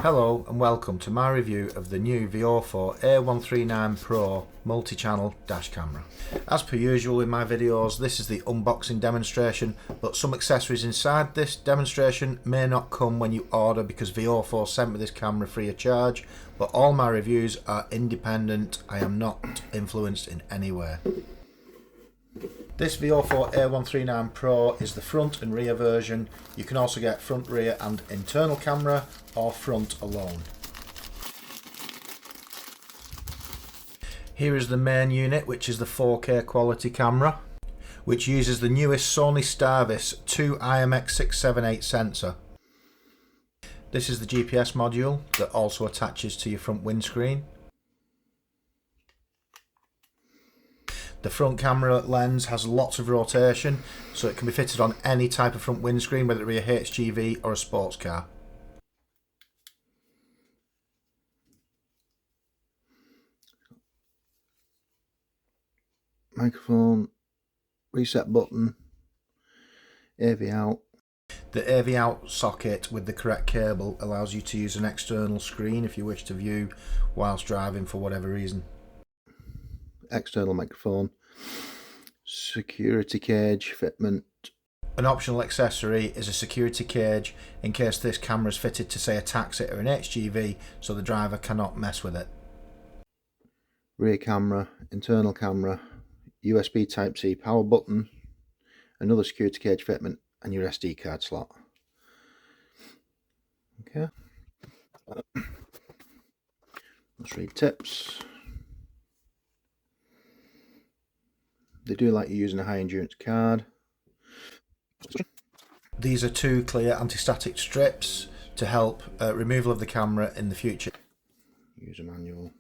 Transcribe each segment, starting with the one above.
Hello and welcome to my review of the new Viofo A139 PRO multi-channel dash camera. As per usual in my videos, this is the unboxing demonstration, but some accessories inside this demonstration may not come when you order because Viofo sent me this camera free of charge, but all my reviews are independent. I am not influenced in any way. This Viofo A139 PRO is the front and rear version. You can also get front, rear and internal camera or front alone. Here is the main unit, which is the 4K quality camera, which uses the newest Sony Starvis 2 IMX678 sensor. This is the GPS module that also attaches to your front windscreen. The front camera lens has lots of rotation, so it can be fitted on any type of front windscreen, whether it be a HGV or a sports car. Microphone, reset button, AV out. The AV out socket with the correct cable allows you to use an external screen if you wish to view whilst driving for whatever reason. External microphone, security cage fitment. An optional accessory is a security cage in case this camera is fitted to, say, a taxi or an HGV, so the driver cannot mess with it. Rear camera, internal camera, USB Type-C power button, another security cage fitment and your SD card slot. Okay. Let's read tips. They do like you using a high endurance card. These are two clear anti-static strips to help removal of the camera in the future. User manual.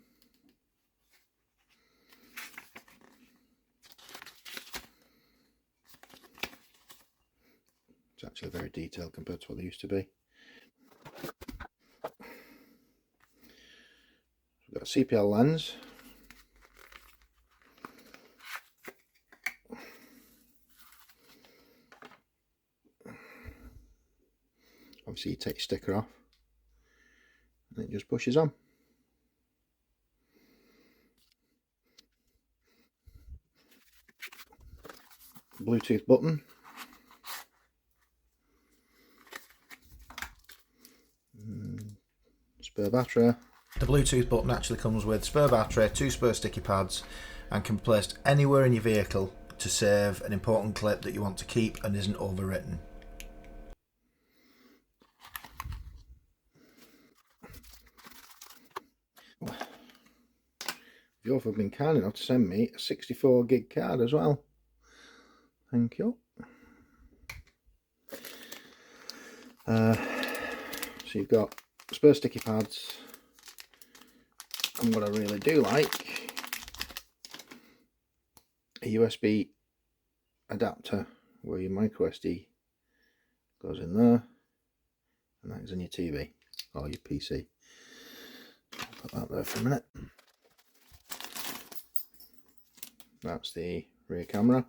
It's actually very detailed compared to what they used to be. We've got a CPL lens. Obviously you take your sticker off and it just pushes on. Bluetooth button. Spare battery. The Bluetooth button actually comes with spare battery, 2 spare sticky pads, and can be placed anywhere in your vehicle to save an important clip that you want to keep and isn't overwritten. Viofo have been kind enough to send me a 64 gig card as well. Thank you. So you've got spare sticky pads, and what I really do like, a USB adapter where your micro SD goes in there, and that is in your TV or your PC. I'll put that there for a minute. That's the rear camera.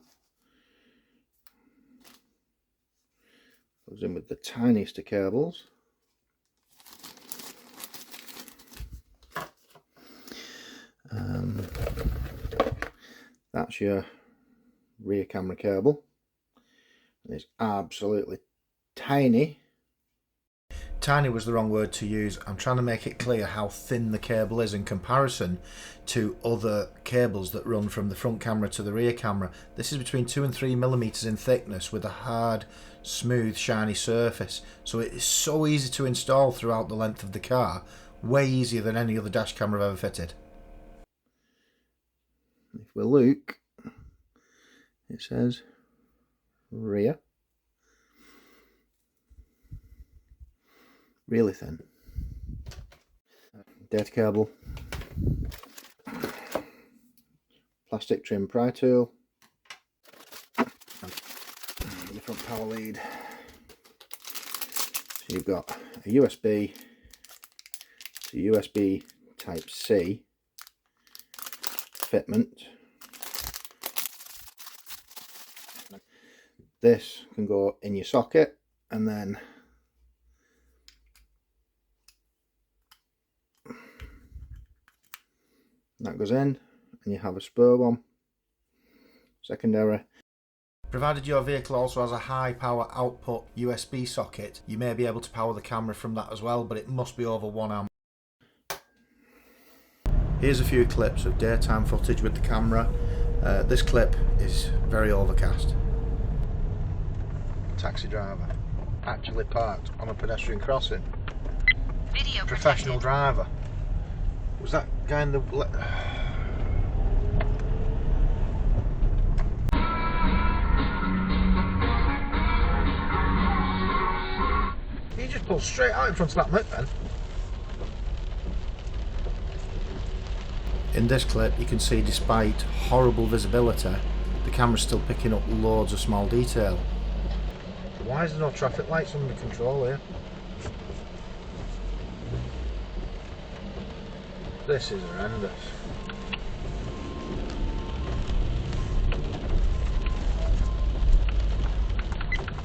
Goes in with the tiniest of cables. That's your rear camera cable. It's absolutely tiny. Tiny was the wrong word to use. I'm trying to make it clear how thin the cable is in comparison to other cables that run from the front camera to the rear camera. This is between 2 and 3 millimeters in thickness with a hard, smooth, shiny surface. So it is so easy to install throughout the length of the car. Way easier than any other dash camera I've ever fitted. If we look, it says rear. Really thin. Data cable, plastic trim pry tool, the front power lead. So you've got a USB to USB Type-C fitment. This can go in your socket, and then That goes in, and you have a spare one, secondary. Provided your vehicle also has a high power output USB socket, you may be able to power the camera from that as well, but it must be over 1 amp. Here's a few clips of daytime footage with the camera. This clip is very overcast. Taxi driver actually parked on a pedestrian crossing. Video Professional protected. driver. Was that guy in the... He just pulled straight out in front of that moat then. In this clip you can see, despite horrible visibility, the camera's still picking up loads of small detail. Why is there no traffic lights under control here? This is horrendous.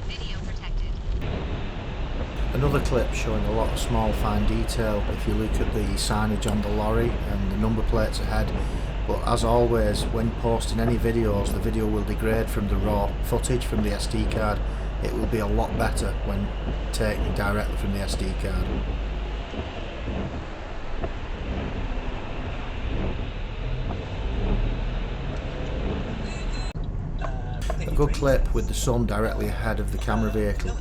Video protected. Another clip showing a lot of small fine detail if you look at the signage on the lorry and the number plates ahead, but as always when posting any videos the video will degrade from the raw footage from the SD card. It will be a lot better when taken directly from the SD card. A good clip with the sun directly ahead of the camera vehicle.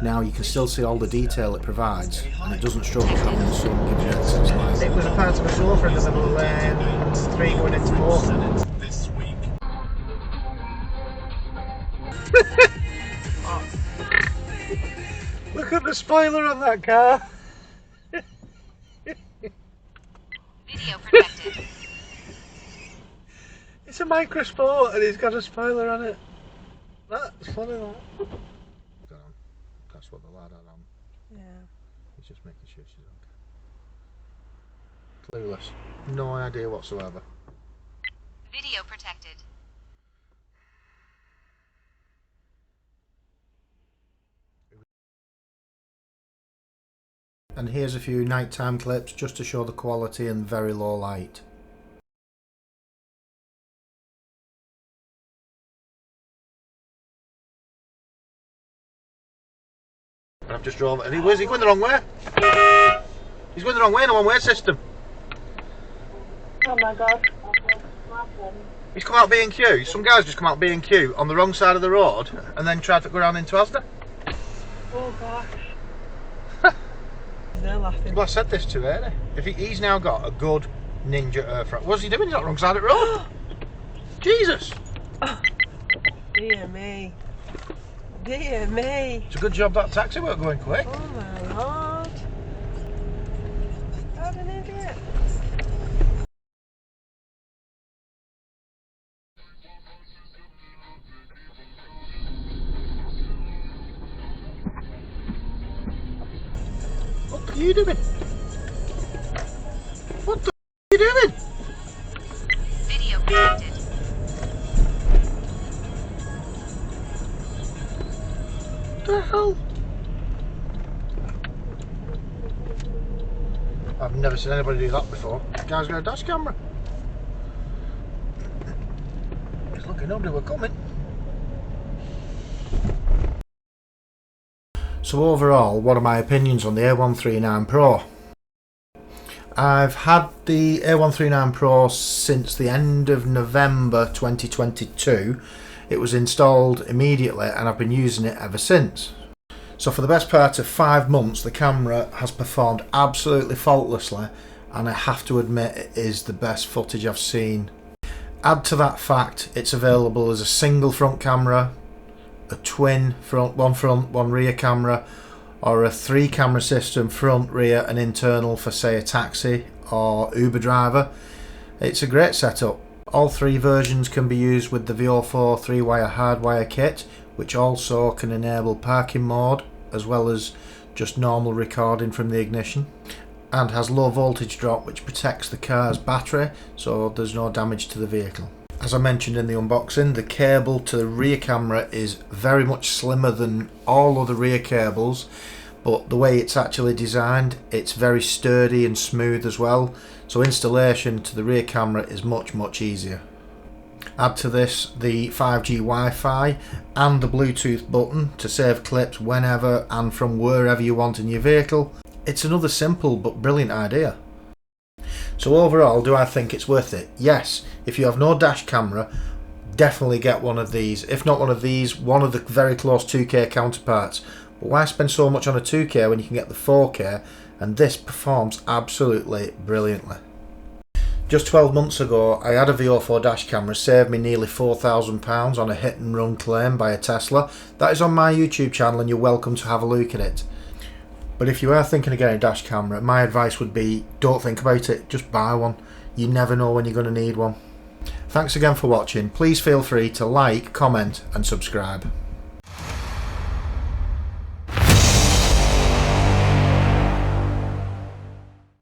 Now you can still see all the detail it provides, and it doesn't struggle having the sun giving it excess light. It was a part of a sofa in the middle of lane 3 going into 4. This week. Look at the spoiler on that car. Video protected. It's a micro sport and it's got a spoiler on it. That's funny, that. That's what the lad had on. Yeah. He's just making sure she's okay. Clueless. No idea whatsoever. Video protected. And here's a few nighttime clips just to show the quality in very low light. I've just drove and where's he going the wrong way? He's going the wrong way in a one-way system. Oh my god. He's come out B&Q. Some guys just come out B&Q on the wrong side of the road and then tried to go around into Asda. Oh gosh. They're laughing. Well, I said this to her. If he's now got a good ninja air fryer. What's he doing? He's not wrong side of the road. Jesus. Dear me. Dear me. It's a good job that taxi weren't going quick. Oh my lord. What an idiot. What are you doing? What the are you doing? Video protected. What the hell? I've never seen anybody do that before. The guy's got a dash camera. It's lucky nobody were coming. So overall, what are my opinions on the A139 PRO? I've had the A139 PRO since the end of November 2022. It was installed immediately and I've been using it ever since. So for the best part of 5 months the camera has performed absolutely faultlessly, and I have to admit it is the best footage I've seen. Add to that fact it's available as a single front camera, a twin front, one rear camera, or a 3 camera system, front, rear and internal for say a taxi or Uber driver. It's a great setup. All 3 versions can be used with the Viofo 3-wire hardwire kit, which also can enable parking mode as well as just normal recording from the ignition, and has low voltage drop which protects the car's battery so there's no damage to the vehicle. As I mentioned in the unboxing, the cable to the rear camera is very much slimmer than all other rear cables, but the way it's actually designed, it's very sturdy and smooth as well, so installation to the rear camera is much easier. Add to this the 5G Wi-Fi and the Bluetooth button to save clips whenever and from wherever you want in your vehicle. It's another simple but brilliant idea. So overall, do I think it's worth it? Yes. If you have no dash camera, definitely get one of these. If not one of these, one of the very close 2K counterparts. But why spend so much on a 2K when you can get the 4K, and this performs absolutely brilliantly. Just 12 months ago, I had a Viofo dash camera, saved me nearly £4,000 on a hit and run claim by a Tesla. That is on my YouTube channel and you're welcome to have a look at it. But if you are thinking of getting a dash camera, my advice would be, don't think about it, just buy one. You never know when you're going to need one. Thanks again for watching. Please feel free to like, comment and subscribe.